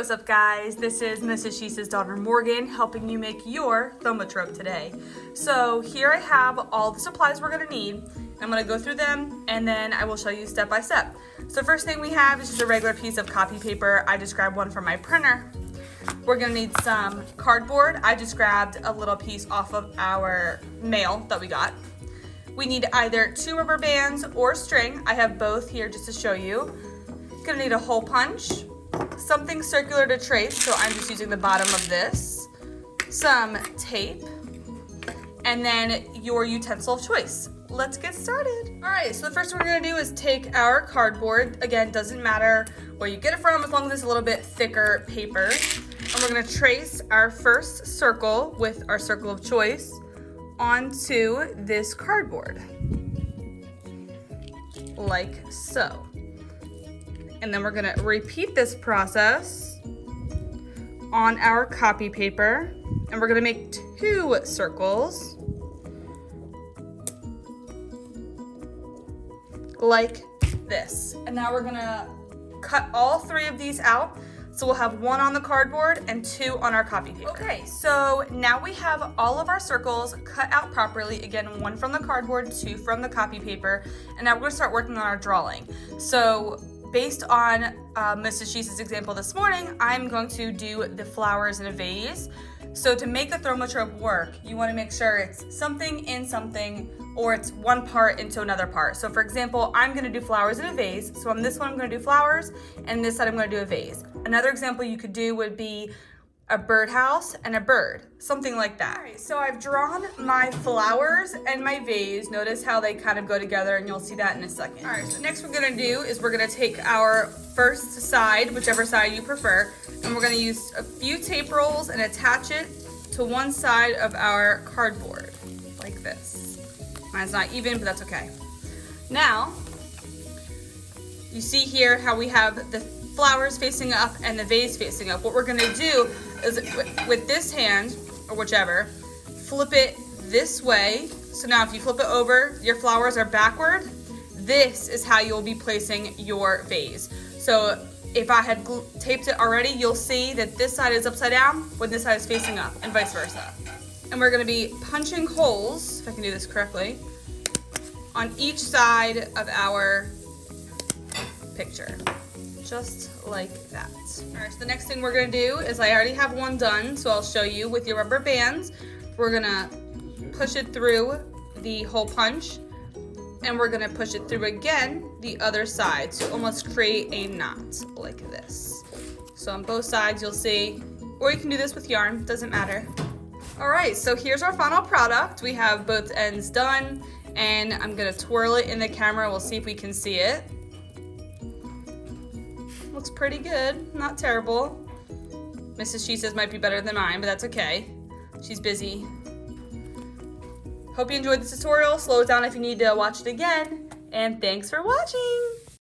what's up guys? This is Mrs. Sheese's daughter Morgan helping you make your thaumatrope today. So here I have all the supplies we're gonna need. I'm gonna go through them and then I will show you step by step. So first thing we have is just a regular piece of copy paper. I just grabbed one from my printer. We're gonna need some cardboard. I just grabbed a little piece off of our mail that we got. We need either 2 rubber bands or string. I have both here just to show you. Gonna need a hole punch, something circular to trace, so I'm just using the bottom of this, some tape, and then your utensil of choice. Let's get started. All right, so the first thing we're gonna do is take our cardboard. Again, doesn't matter where you get it from as long as it's a little bit thicker paper. And we're gonna trace our first circle with our circle of choice onto this cardboard, like so. And then we're gonna repeat this process on our copy paper, and we're gonna make 2 circles like this. And now we're gonna cut all 3 of these out. So we'll have 1 on the cardboard and 2 on our copy paper. Okay, so now we have all of our circles cut out properly. Again, 1 from the cardboard, 2 from the copy paper. And now we're gonna start working on our drawing. So based on Mrs. Sheese's example this morning, I'm going to do the flowers in a vase. So to make the thaumatrope work, you wanna make sure it's something in something, or it's one part into another part. So for example, I'm gonna do flowers in a vase. So on this one, I'm gonna do flowers, and this side I'm gonna do a vase. Another example you could do would be a birdhouse and a bird, something like that. All right, so I've drawn my flowers and my vase. Notice how they kind of go together, and you'll see that in a second. All right, so next we're gonna do is we're gonna take our first side, whichever side you prefer, and we're gonna use a few tape rolls and attach it to one side of our cardboard, like this. Mine's not even, but that's okay. Now, you see here how we have the flowers facing up and the vase facing up. What we're gonna do is with this hand, or whichever, flip it this way. So now if you flip it over, your flowers are backward. This is how you'll be placing your vase. So if I had taped it already, you'll see that this side is upside down when this side is facing up, and vice versa. And we're gonna be punching holes, if I can do this correctly, on each side of our picture. Just like that. All right, so the next thing we're gonna do is I already have one done, so I'll show you with your rubber bands. We're gonna push it through the hole punch, and we're gonna push it through again the other side to almost create a knot like this. So on both sides you'll see, or you can do this with yarn, doesn't matter. All right, so here's our final product. We have both ends done, and I'm gonna twirl it in the camera. We'll see if we can see it. Looks pretty good, not terrible. Mrs. Sheese's might be better than mine, but that's okay. She's busy. Hope you enjoyed this tutorial. Slow it down if you need to watch it again, and thanks for watching.